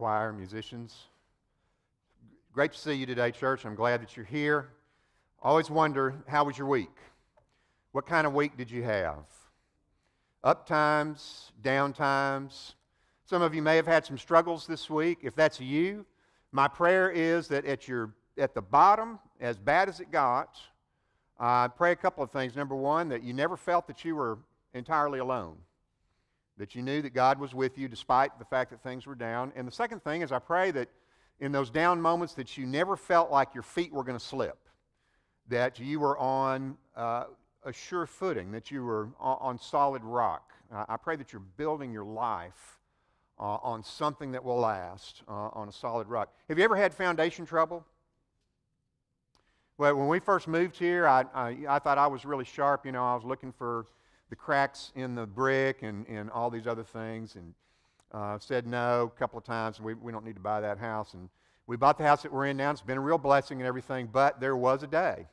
choir, musicians. Great to see you today, church. I'm glad that you're here. I always wonder, how was your week? What kind of week did you have? Up times, down times. Some of you may have had some struggles this week. If that's you, my prayer is that at the bottom, as bad as it got, I pray a couple of things. Number one, that you never felt that you were entirely alone, that you knew that God was with you despite the fact that things were down. And the second thing is I pray that in those down moments that you never felt like your feet were going to slip, that you were on a sure footing, that you were on solid rock. I pray that you're building your life on something that will last, on a solid rock. Have you ever had foundation trouble? Well, when we first moved here, I thought I was really sharp. You know, I was looking for the cracks in the brick and all these other things, and said no a couple of times. We don't need to buy that house. And we bought the house that we're in now. It's been a real blessing and everything, but there was a day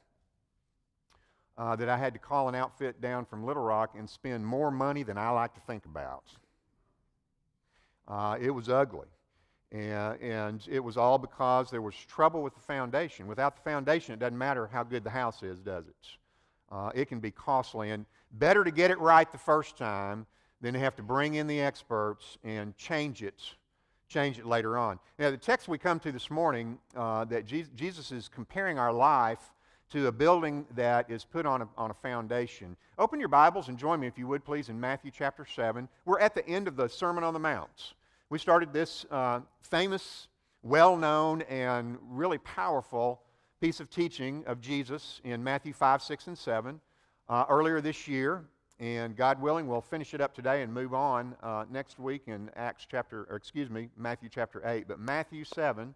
that I had to call an outfit down from Little Rock and spend more money than I like to think about. It was ugly. And it was all because there was trouble with the foundation. Without the foundation, it doesn't matter how good the house is, does it? It can be costly. And better to get it right the first time than to have to bring in the experts and change it later on. Now, the text we come to this morning, that Jesus is comparing our life to a building that is put on a foundation. Open your Bibles and join me, if you would, please, in Matthew chapter 7. We're at the end of the Sermon on the Mount. We started this famous, well-known, and really powerful piece of teaching of Jesus in Matthew 5, 6, and 7 earlier this year. And God willing, we'll finish it up today and move on next week in Matthew chapter 8. But Matthew 7,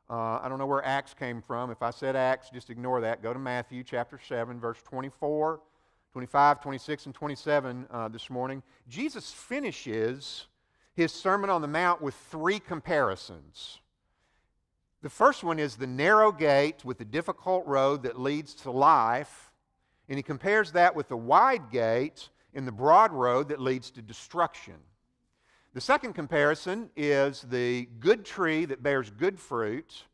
I don't know where Acts came from. If I said Acts, just ignore that. Go to Matthew chapter 7, verse 24, 25, 26, and 27 this morning. Jesus finishes his Sermon on the Mount with three comparisons. The first one is the narrow gate with the difficult road that leads to life, and he compares that with the wide gate and the broad road that leads to destruction. The second comparison is the good tree that bears good fruit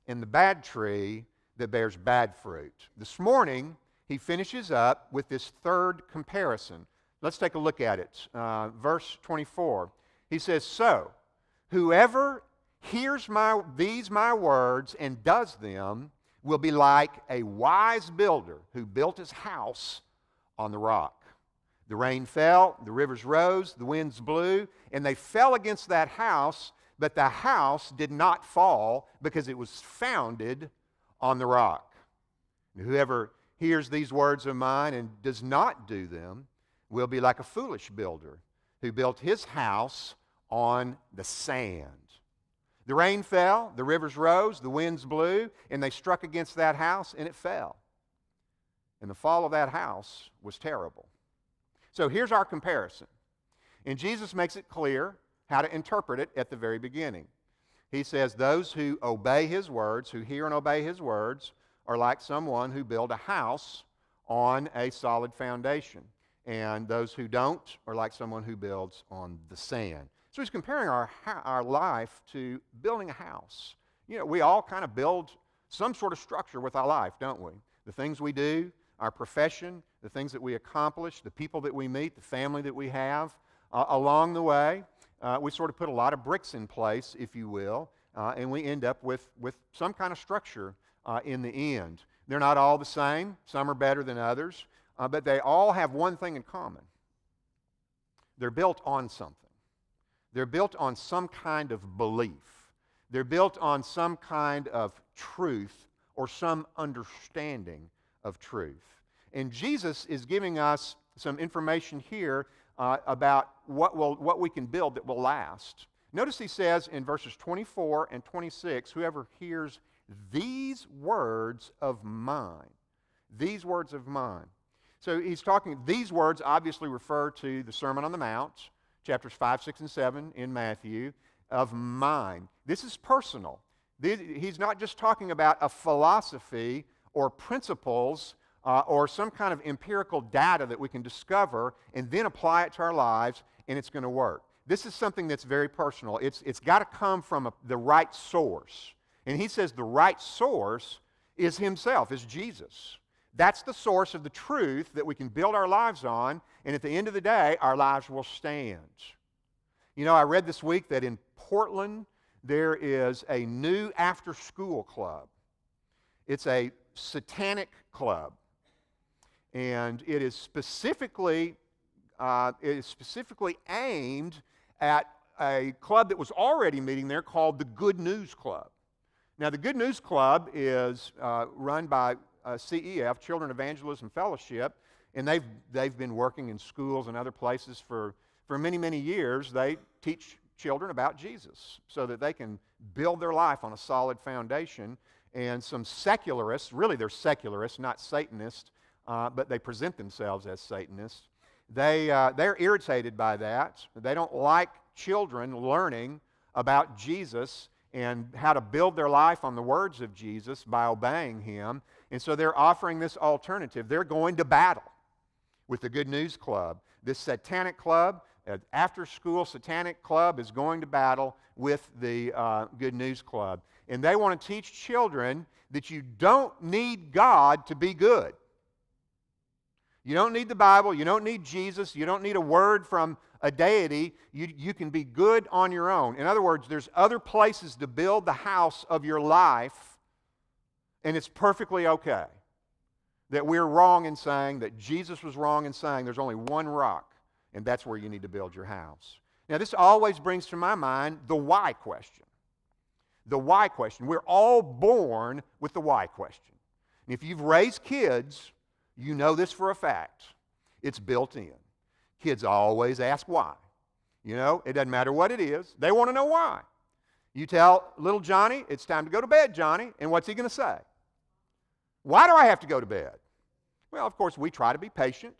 and the bad tree that bears bad fruit. This morning, he finishes up with this third comparison. Let's take a look at it. Verse 24. He says, "So, whoever hears these my words and does them will be like a wise builder who built his house on the rock. The rain fell, the rivers rose, the winds blew, and they fell against that house, but the house did not fall because it was founded on the rock. And whoever hears these words of mine and does not do them will be like a foolish builder who built his house on the sand. The rain fell, the rivers rose, the winds blew, and they struck against that house, and it fell. And the fall of that house was terrible." So here's our comparison. And Jesus makes it clear how to interpret it at the very beginning. He says, those who obey his words, who hear and obey his words, are like someone who built a house on a solid foundation. And those who don't are like someone who builds on the sand. So he's comparing our life to building a house. You know, we all kind of build some sort of structure with our life, don't we? The things we do, our profession, the things that we accomplish, the people that we meet, the family that we have. Along the way, we sort of put a lot of bricks in place, if you will, and we end up with some kind of structure in the end. They're not all the same. Some are better than others, but they all have one thing in common. They're built on something. They're built on some kind of belief. They're built on some kind of truth or some understanding of truth. And Jesus is giving us some information here about what we can build that will last. Notice he says in verses 24 and 26, whoever hears these words of mine. These words of mine. So he's talking, these words obviously refer to the Sermon on the Mount, chapters 5, 6, and 7 in Matthew, of mine. This is personal. He's not just talking about a philosophy or principles or some kind of empirical data that we can discover and then apply it to our lives and it's going to work. this is something that's very personal. It's got to come from the right source. And he says the right source is himself, is Jesus. That's the source of the truth that we can build our lives on, and at the end of the day, our lives will stand. You know, I read this week that in Portland, there is a new after-school club. It's a satanic club, and it is specifically aimed at a club that was already meeting there called the Good News Club. Now, the Good News Club is run by CEF, Children Evangelism Fellowship, and they've been working in schools and other places for many, many years. They teach children about Jesus so that they can build their life on a solid foundation. And some secularists, really they're secularists, not Satanists, but they present themselves as Satanists. They're irritated by that. They don't like children learning about Jesus and how to build their life on the words of Jesus by obeying Him. And so they're offering this alternative. They're going to battle with the Good News Club. This satanic club, after-school satanic club, is going to battle with the Good News Club. And they want to teach children that you don't need God to be good. You don't need the Bible. You don't need Jesus. You don't need a word from a deity. You can be good on your own. In other words, there's other places to build the house of your life, and it's perfectly okay that we're wrong in saying, that Jesus was wrong in saying there's only one rock, and that's where you need to build your house. Now, this always brings to my mind the why question. The why question. We're all born with the why question. And if you've raised kids, you know this for a fact. It's built in. Kids always ask why. You know, it doesn't matter what it is. They want to know why. You tell little Johnny, it's time to go to bed, Johnny, and what's he going to say? Why do I have to go to bed? Well, of course, we try to be patient.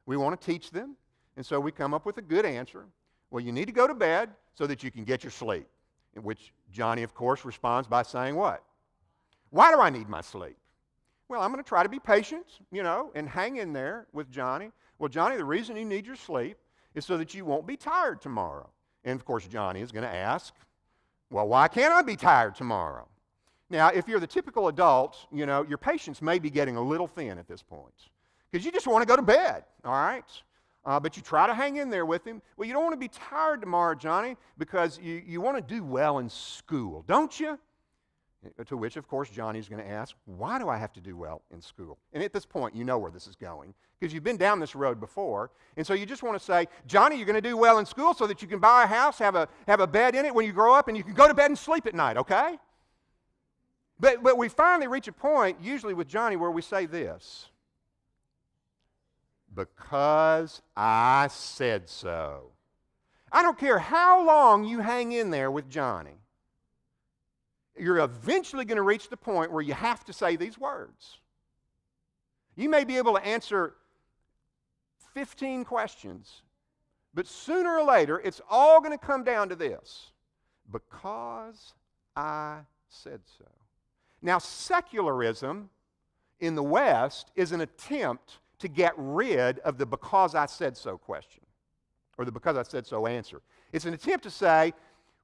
We want to teach them, and so we come up with a good answer. Well, you need to go to bed so that you can get your sleep. In which Johnny, of course, responds by saying what? Why do I need my sleep? Well, I'm going to try to be patient, you know, and hang in there with Johnny. Well, Johnny, the reason you need your sleep is so that you won't be tired tomorrow. And, of course, Johnny is going to ask, well, why can't I be tired tomorrow? Now, if you're the typical adult, you know, your patience may be getting a little thin at this point because you just want to go to bed, all right? But you try to hang in there with him. Well, you don't want to be tired tomorrow, Johnny, because you want to do well in school, don't you? To which, of course, Johnny's going to ask, why do I have to do well in school? And at this point, you know where this is going because you've been down this road before. And so you just want to say, Johnny, you're going to do well in school so that you can buy a house, have a bed in it when you grow up, and you can go to bed and sleep at night, okay? But we finally reach a point, usually with Johnny, where we say this. Because I said so. I don't care how long you hang in there with Johnny. You're eventually going to reach the point where you have to say these words. You may be able to answer 15 questions, but sooner or later, it's all going to come down to this. Because I said so. Now, secularism in the West is an attempt to get rid of the because I said so question, or the because I said so answer. It's an attempt to say,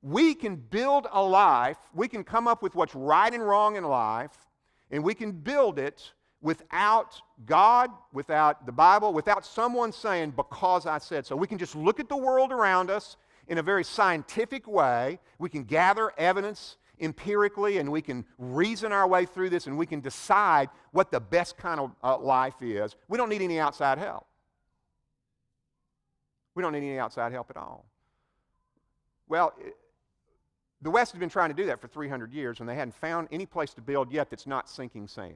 we can build a life, we can come up with what's right and wrong in life, and we can build it without God, without the Bible, without someone saying, because I said so. We can just look at the world around us in a very scientific way. We can gather evidence empirically, and we can reason our way through this, and we can decide what the best kind of life is. We don't need any outside help. We don't need any outside help at all. Well, the West has been trying to do that for 300 years, and they hadn't found any place to build yet that's not sinking sand.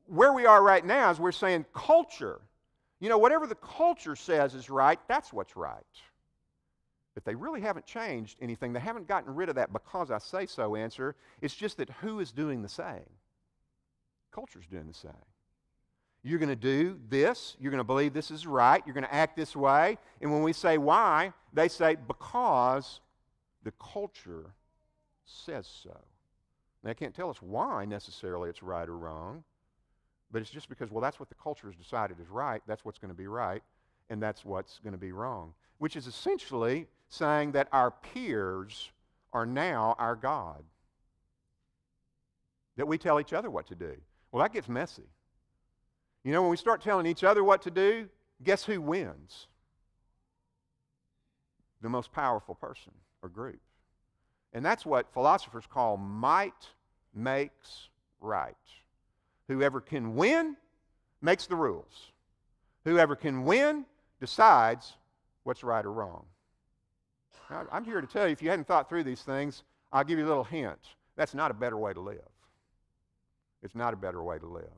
Where we are right now is we're saying culture. You know, whatever the culture says is right, that's what's right. But they really haven't changed anything. They haven't gotten rid of that because I say so answer. It's just that who is doing the saying? Culture's doing the saying. You're going to do this. You're going to believe this is right. You're going to act this way. And when we say why, they say because the culture says so. They can't tell us why necessarily it's right or wrong, but it's just because, well, that's what the culture has decided is right. That's what's going to be right. and that's what's going to be wrong, which is essentially saying that our peers are now our God, that we tell each other what to do. Well, that gets messy. You know, when we start telling each other what to do, guess who wins? The most powerful person or group. And that's what philosophers call might makes right. Whoever can win makes the rules. Whoever can win decides what's right or wrong. Now, I'm here to tell you, if you hadn't thought through these things, I'll give you a little hint. That's not a better way to live. It's not a better way to live.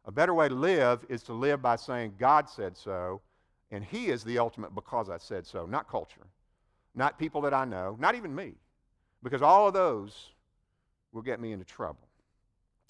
A better way to live is to live by saying, God said so, and He is the ultimate because I said so, not culture, not people that I know, not even me, because all of those will get me into trouble.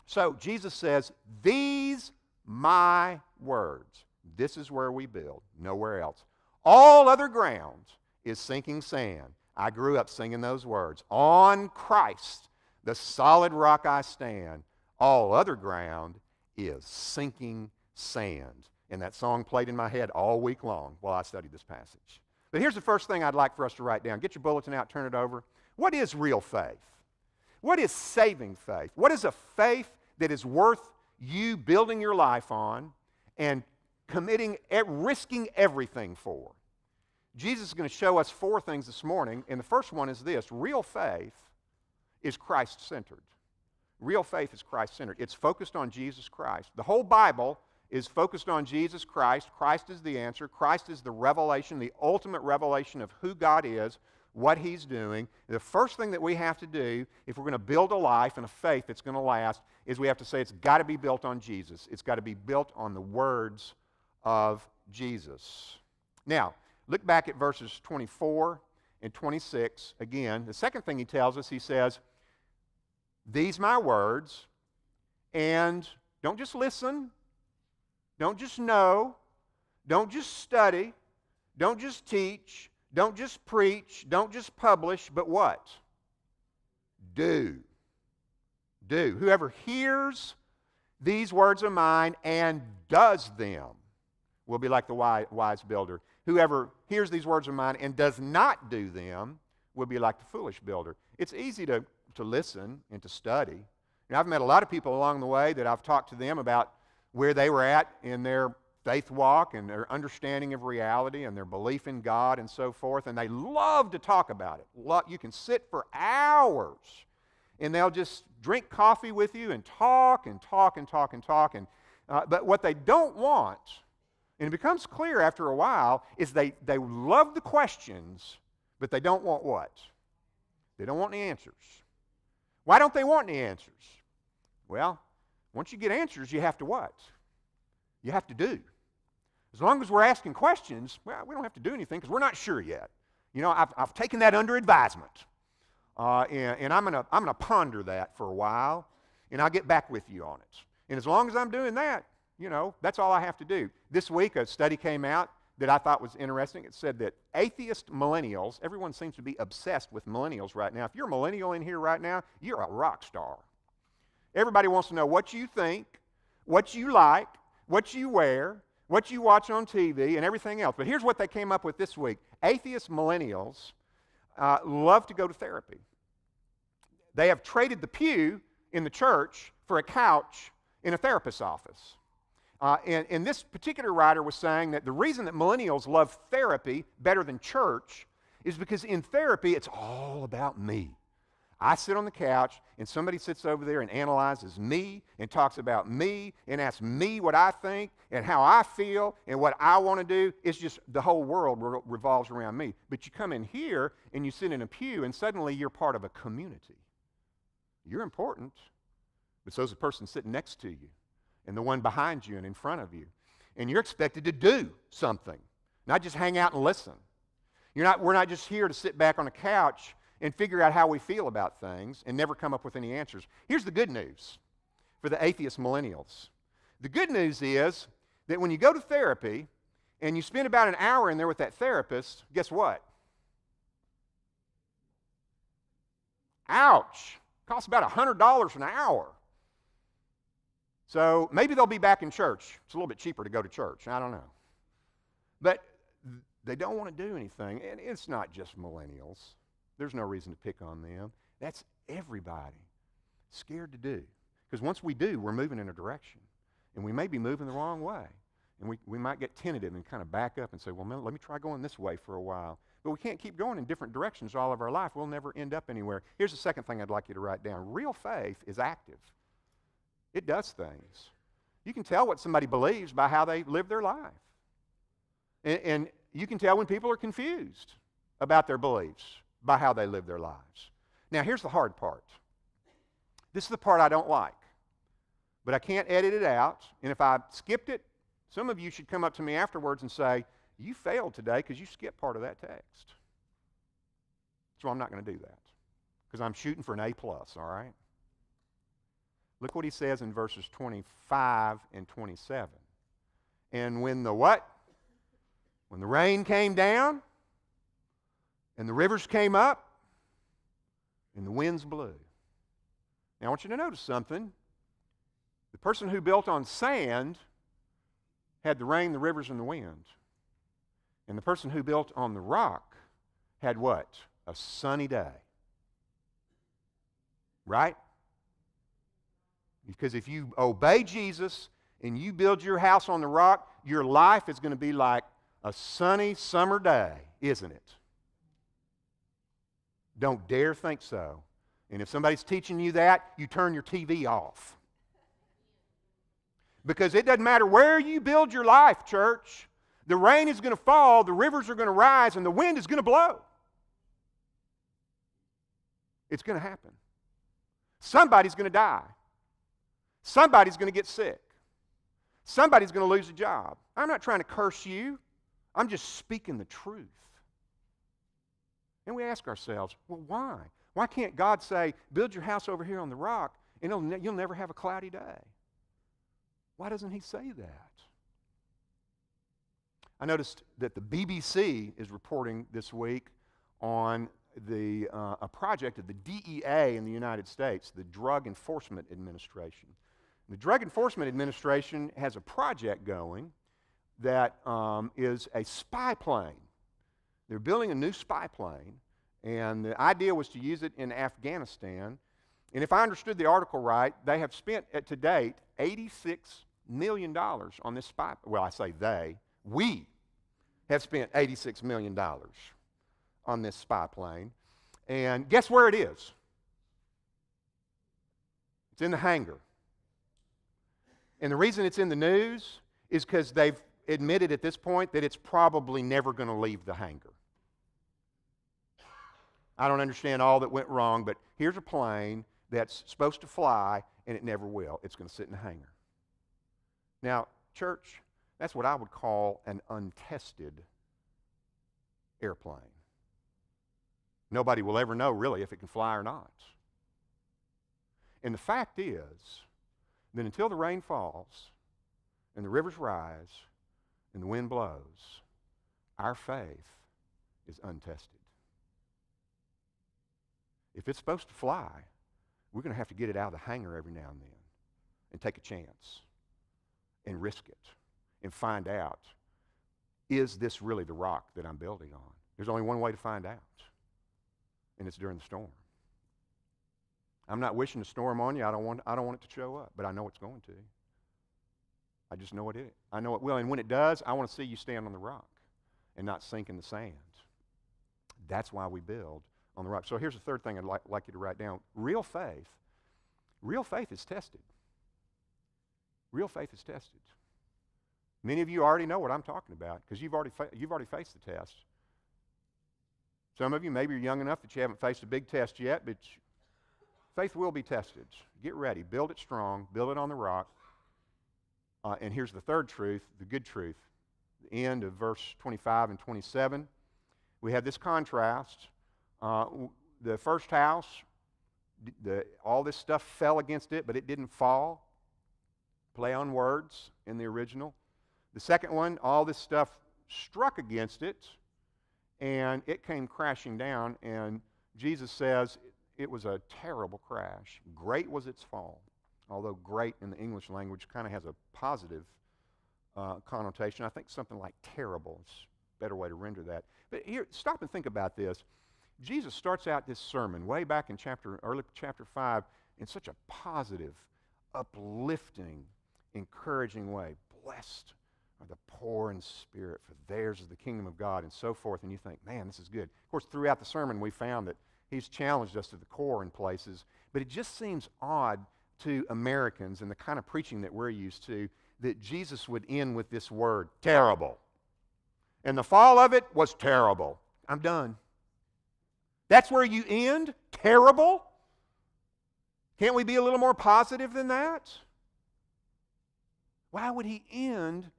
So Jesus says, these my words. This is where we build, nowhere else. All other ground is sinking sand. I grew up singing those words. On Christ, the solid rock I stand. All other ground is sinking sand. And that song played in my head all week long while I studied this passage. But here's the first thing I'd like for us to write down. Get your bulletin out, turn it over. What is real faith? What is saving faith? What is a faith that is worth you building your life on and committing, risking everything for? Jesus is going to show us 4 things this morning, and the first one is this. Real faith is Christ-centered. Real faith is Christ-centered. It's focused on Jesus Christ. The whole Bible is focused on Jesus Christ. Christ is the answer. Christ is the revelation, the ultimate revelation of who God is, what He's doing. The first thing that we have to do if we're going to build a life and a faith that's going to last is we have to say it's got to be built on Jesus. It's got to be built on the words of Jesus. Now, look back at verses 24 and 26 again. The second thing he tells us, he says, these my words, and don't just listen, don't just know, don't just study, don't just teach, don't just preach, don't just publish, but what? Do. Do. Whoever hears these words of mine and does them will be like the wise builder. Whoever hears these words of mine and does not do them will be like the foolish builder. It's easy to listen and to study. And I've met a lot of people along the way that I've talked to them about where they were at in their faith walk and their understanding of reality and their belief in God and so forth, and they love to talk about it. You can sit for hours and they'll just drink coffee with you and talk and talk and talk and talk. But what they don't want, and it becomes clear after a while, is they love the questions, but they don't want what? They don't want the answers. Why don't they want any answers? Well, once you get answers, you have to what? You have to do. As long as we're asking questions, well, we don't have to do anything because we're not sure yet. You know, I've taken that under advisement, and I'm gonna ponder that for a while, and I'll get back with you on it. And as long as I'm doing that, you know, that's all I have to do. This week, a study came out that I thought was interesting. It said that atheist millennials, everyone seems to be obsessed with millennials right now. If you're a millennial in here right now, you're a rock star. Everybody wants to know what you think, what you like, what you wear, what you watch on TV, and everything else. But here's what they came up with this week. Atheist millennials love to go to therapy. They have traded the pew in the church for a couch in a therapist's office. And this particular writer was saying that the reason that millennials love therapy better than church is because in therapy, it's all about me. I sit on the couch, and somebody sits over there and analyzes me and talks about me and asks me what I think and how I feel and what I want to do. It's just the whole world revolves around me. But you come in here, and you sit in a pew, and suddenly you're part of a community. You're important, but so's the person sitting next to you, and the one behind you and in front of you. And you're expected to do something, not just hang out and listen. We're not just here to sit back on a couch and figure out how we feel about things and never come up with any answers. Here's the good news for the atheist millennials. The good news is that when you go to therapy and you spend about an hour in there with that therapist, guess what? Ouch! Costs about $100 an hour. So maybe they'll be back in church. It's a little bit cheaper to go to church. I don't know. But they don't want to do anything. And it's not just millennials. There's no reason to pick on them. That's everybody scared to do. Because once we do, we're moving in a direction. And we may be moving the wrong way. And we might get tentative and kind of back up and say, well, man, let me try going this way for a while. But we can't keep going in different directions all of our life. We'll never end up anywhere. Here's the second thing I'd like you to write down. Real faith is active. It does things. You can tell what somebody believes by how they live their life. And you can tell when people are confused about their beliefs by how they live their lives. Now, here's the hard part. This is the part I don't like. But I can't edit it out. And if I skipped it, some of you should come up to me afterwards and say, you failed today because you skipped part of that text. So I'm not going to do that because I'm shooting for an A+, all right? Look what he says in verses 25 and 27. And when the what? When the rain came down and the rivers came up and the winds blew. Now I want you to notice something. The person who built on sand had the rain, the rivers, and the wind. And the person who built on the rock had what? A sunny day. Right? Because if you obey Jesus and you build your house on the rock, your life is going to be like a sunny summer day, isn't it? Don't dare think so. And if somebody's teaching you that, you turn your TV off. Because it doesn't matter where you build your life, church. The rain is going to fall, the rivers are going to rise, and the wind is going to blow. It's going to happen. Somebody's going to die. Somebody's going to get sick. Somebody's going to lose a job. I'm not trying to curse you. I'm just speaking the truth. And we ask ourselves, well, why? Why can't God say, build your house over here on the rock, and you'll never have a cloudy day? Why doesn't he say that? I noticed that the BBC is reporting this week on a project of the DEA in the United States, the Drug Enforcement Administration. The Drug Enforcement Administration has a project going that is a spy plane. They're building a new spy plane, and the idea was to use it in Afghanistan. And if I understood the article right, they have spent to date $86 million on this spy. Well, I say they. We have spent $86 million on this spy plane. And guess where it is? It's in the hangar. And the reason it's in the news is because they've admitted at this point that it's probably never going to leave the hangar. I don't understand all that went wrong, but here's a plane that's supposed to fly, and it never will. It's going to sit in the hangar. Now, church, that's what I would call an untested airplane. Nobody will ever know, really, if it can fly or not. And the fact is that until the rain falls and the rivers rise and the wind blows, our faith is untested. If it's supposed to fly, we're going to have to get it out of the hangar every now and then and take a chance and risk it and find out, is this really the rock that I'm building on? There's only one way to find out, and it's during the storm. I'm not wishing a storm on you. I don't want it to show up, but I know it's going to. I just know it is. I know it will, and when it does, I want to see you stand on the rock and not sink in the sand. That's why we build on the rock. So here's the third thing I'd like you to write down. Real faith is tested. Real faith is tested. Many of you already know what I'm talking about because you've already faced the test. Some of you, maybe you're young enough that you haven't faced a big test yet, but faith will be tested. Get ready. Build it strong. Build it on the rock. And here's the third truth, the good truth. The end of verse 25 and 27. We have this contrast. The first house, all this stuff fell against it, but it didn't fall. Play on words in the original. The second one, all this stuff struck against it, and it came crashing down, and Jesus says it was a terrible crash. Great was its fall, although great in the English language kind of has a positive connotation. I think something like terrible is better way to render that. But here, stop and think about this. Jesus starts out this sermon way back in early chapter 5 in such a positive, uplifting, encouraging way. Blessed are the poor in spirit, for theirs is the kingdom of God, and so forth. And you think, man, this is good. Of course, throughout the sermon, we found that he's challenged us to the core in places, but it just seems odd to Americans and the kind of preaching that we're used to that Jesus would end with this word, terrible. And the fall of it was terrible. I'm done. That's where you end? Terrible? Can't we be a little more positive than that? Why would he end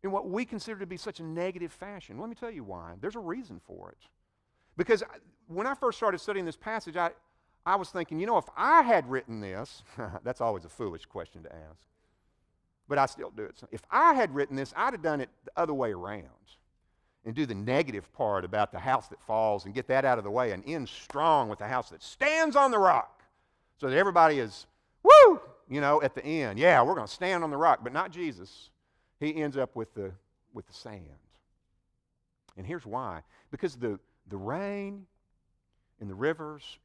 in what we consider to be such a negative fashion? Let me tell you why. There's a reason for it. Because when I first started studying this passage, I was thinking, if I had written this, that's always a foolish question to ask, but I still do it. If I had written this, I'd have done it the other way around and do the negative part about the house that falls and get that out of the way and end strong with the house that stands on the rock so that everybody is, woo, at the end. Yeah, we're going to stand on the rock, but not Jesus. He ends up with the sand. And here's why. Because the rain and the rivers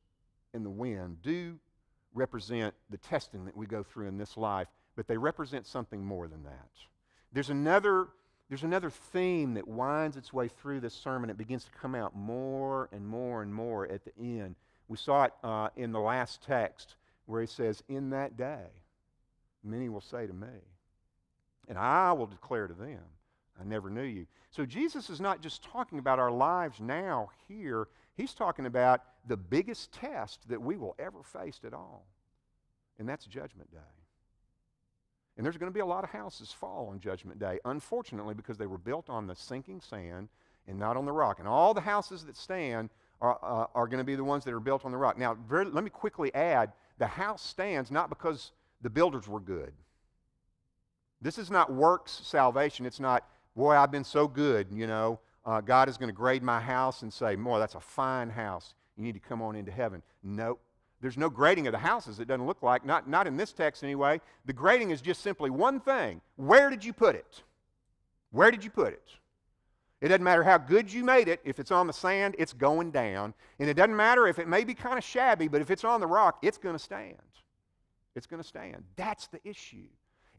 and the wind do represent the testing that we go through in this life, but they represent something more than that. There's another theme that winds its way through this sermon. It begins to come out more and more and more at the end. We saw it in the last text where he says, in that day, many will say to me, and I will declare to them, I never knew you. So Jesus is not just talking about our lives now, here. He's talking about the biggest test that we will ever face at all, and that's Judgment Day. And there's going to be a lot of houses fall on Judgment Day, unfortunately, because they were built on the sinking sand and not on the rock. And all the houses that stand are going to be the ones that are built on the rock. Now, let me quickly add, the house stands not because the builders were good. This is not works salvation. It's not, boy, I've been so good, God is going to grade my house and say, boy, that's a fine house. You need to come on into heaven. Nope. There's no grading of the houses, it doesn't look like, not in this text anyway. The grading is just simply one thing. Where did you put it? Where did you put it? It doesn't matter how good you made it. If it's on the sand, it's going down. And it doesn't matter if it may be kind of shabby, but if it's on the rock, it's going to stand. It's going to stand. That's the issue.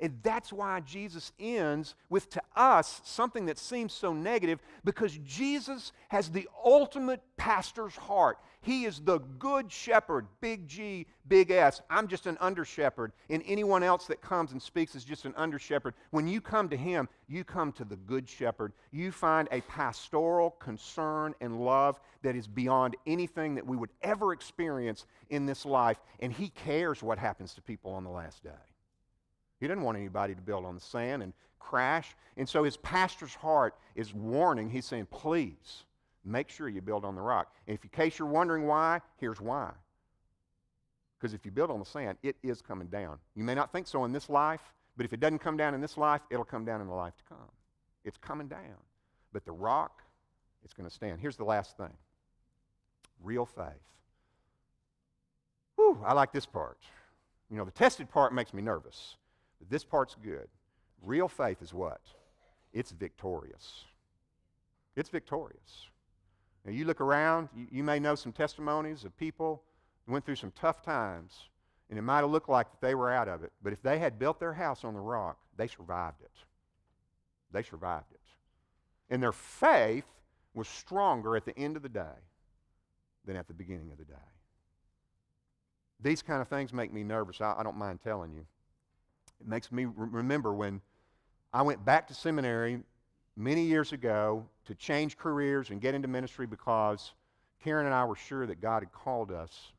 And that's why Jesus ends with, to us, something that seems so negative, because Jesus has the ultimate pastor's heart. He is the good shepherd, big G, big S. I'm just an under shepherd, and anyone else that comes and speaks is just an under shepherd. When you come to him, you come to the good shepherd. You find a pastoral concern and love that is beyond anything that we would ever experience in this life, and he cares what happens to people on the last day. He doesn't want anybody to build on the sand and crash. And so his pastor's heart is warning. He's saying, please, make sure you build on the rock. And in case you're wondering why, here's why. Because if you build on the sand, it is coming down. You may not think so in this life, but if it doesn't come down in this life, it'll come down in the life to come. It's coming down. But the rock, it's going to stand. Here's the last thing. Real faith. Whew, I like this part. The tested part makes me nervous. But this part's good. Real faith is what? It's victorious. It's victorious. Now you look around, you may know some testimonies of people who went through some tough times, and it might have looked like that they were out of it. But if they had built their house on the rock, they survived it. They survived it. And their faith was stronger at the end of the day than at the beginning of the day. These kind of things make me nervous. I don't mind telling you. It makes me remember when I went back to seminary many years ago to change careers and get into ministry because Karen and I were sure that God had called us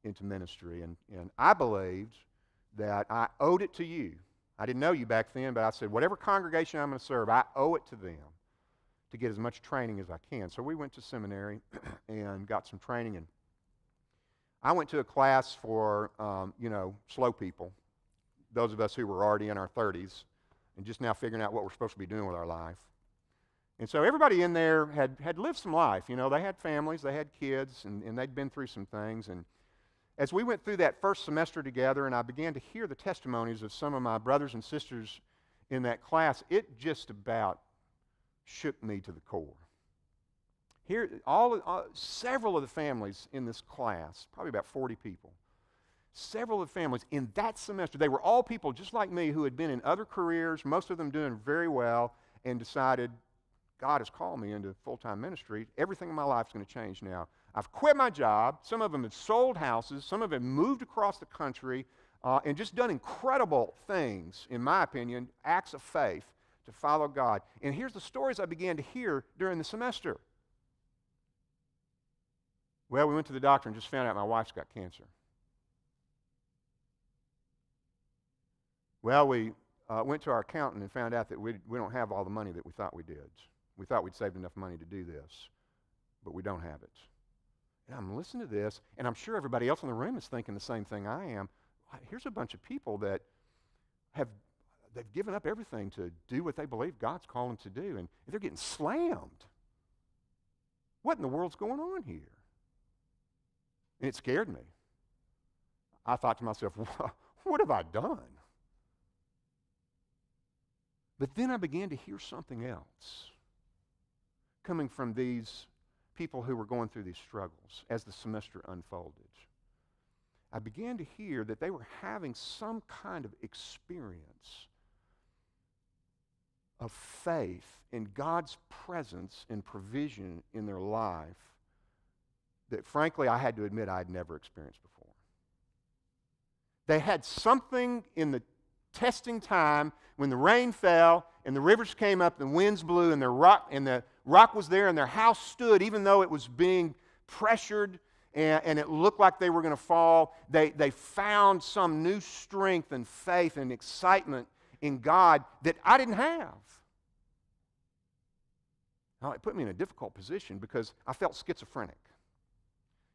into ministry. And I believed that I owed it to you. I didn't know you back then, but I said, whatever congregation I'm going to serve, I owe it to them to get as much training as I can. So we went to seminary and got some training. And I went to a class for, slow people. Those of us who were already in our 30s and just now figuring out what we're supposed to be doing with our life. And so everybody in there had lived some life. They had families, they had kids, and they'd been through some things. And as we went through that first semester together and I began to hear the testimonies of some of my brothers and sisters in that class, it just about shook me to the core. Here, several of the families in this class, probably about 40 people, several of the families in that semester, they were all people just like me who had been in other careers, most of them doing very well, and decided, God has called me into full-time ministry. Everything in my life is going to change now. I've quit my job. Some of them have sold houses. Some of them moved across the country and just done incredible things, in my opinion, acts of faith to follow God. And here's the stories I began to hear during the semester. Well, we went to the doctor and just found out my wife's got cancer. Well, we went to our accountant and found out that we don't have all the money that we thought we did. We thought we'd saved enough money to do this, but we don't have it. And I'm listening to this, and I'm sure everybody else in the room is thinking the same thing I am. Here's a bunch of people that they've given up everything to do what they believe God's called them to do, and they're getting slammed. What in the world's going on here? And it scared me. I thought to myself, what have I done? But then I began to hear something else coming from these people who were going through these struggles as the semester unfolded. I began to hear that they were having some kind of experience of faith in God's presence and provision in their life that, frankly, I had to admit I had never experienced before. They had something in the testing time when the rain fell and the rivers came up, the winds blew, and the rock was there, and their house stood, even though it was being pressured and it looked like they were going to fall. They found some new strength and faith and excitement in God that I didn't have. Now, it put me in a difficult position because I felt schizophrenic.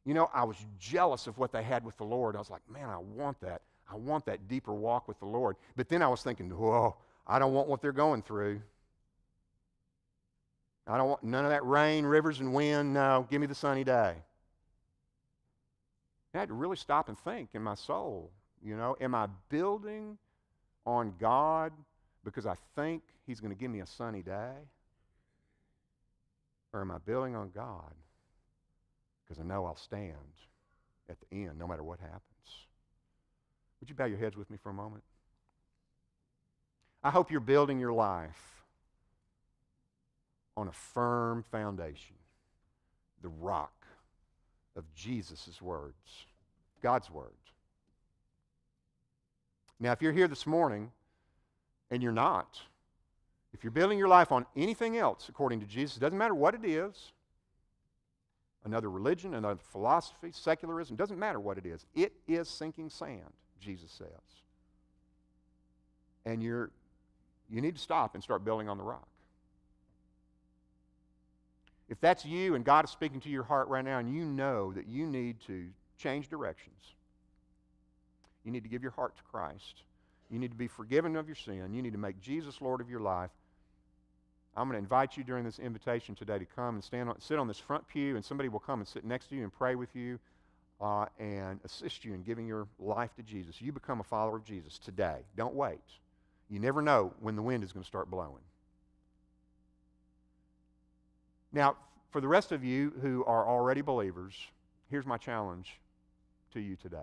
You know, I was jealous of what they had with the Lord. I was like, man, I want that. I want that deeper walk with the Lord. But then I was thinking, whoa, I don't want what they're going through. I don't want none of that rain, rivers, and wind. No, give me the sunny day. I had to really stop and think in my soul, you know, am I building on God because I think He's going to give me a sunny day? Or am I building on God because I know I'll stand at the end no matter what happens? Would you bow your heads with me for a moment? I hope you're building your life on a firm foundation, the rock of Jesus' words, God's words. Now, if you're here this morning and you're not, if you're building your life on anything else according to Jesus, it doesn't matter what it is, another religion, another philosophy, secularism, doesn't matter what it is sinking sand, Jesus says. And you need to stop and start building on the rock. If that's you and God is speaking to your heart right now and you know that you need to change directions, you need to give your heart to Christ, you need to be forgiven of your sin, you need to make Jesus Lord of your life, I'm going to invite you during this invitation today to come and sit on this front pew, and somebody will come and sit next to you and pray with you and assist you in giving your life to Jesus. You become a follower of Jesus today. Don't wait. You never know when the wind is going to start blowing. Now, for the rest of you who are already believers, here's my challenge to you today.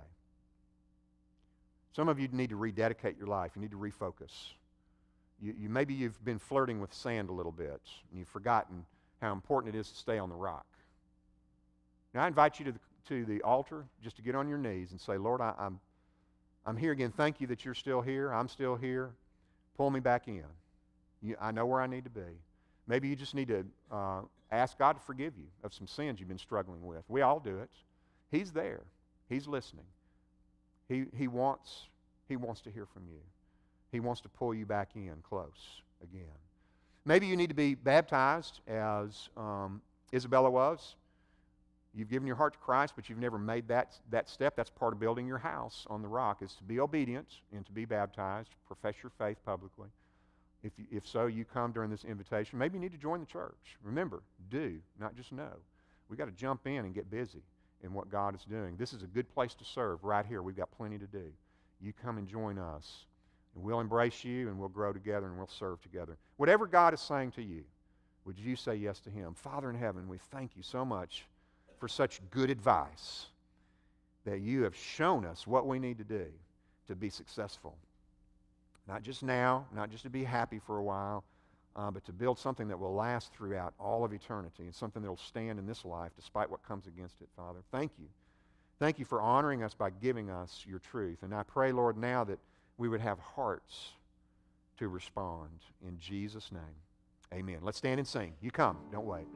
Some of you need to rededicate your life. You need to refocus. Maybe you've been flirting with sand a little bit, and you've forgotten how important it is to stay on the rock. Now, I invite you to the altar just to get on your knees and say, Lord, I'm here again. Thank you that you're still here. I'm still here. Pull me back in. I know where I need to be. Maybe you just need to ask God to forgive you of some sins you've been struggling with. We all do it. He's there. He's listening. He wants to hear from you. He wants to pull you back in close again. Maybe you need to be baptized as Isabella was. You've given your heart to Christ, but you've never made that step. That's part of building your house on the rock, is to be obedient and to be baptized, profess your faith publicly. If so, you come during this invitation. Maybe you need to join the church. Remember, do, not just know. We've got to jump in and get busy in what God is doing. This is a good place to serve right here. We've got plenty to do. You come and join us, and we'll embrace you, and we'll grow together, and we'll serve together. Whatever God is saying to you, would you say yes to Him? Father in heaven, we thank you so much for such good advice that you have shown us what we need to do to be successful. Not just now, not just to be happy for a while, but to build something that will last throughout all of eternity and something that will stand in this life despite what comes against it, Father. Thank you. Thank you for honoring us by giving us your truth. And I pray, Lord, now that we would have hearts to respond. In Jesus' name, amen. Let's stand and sing. You come. Don't wait.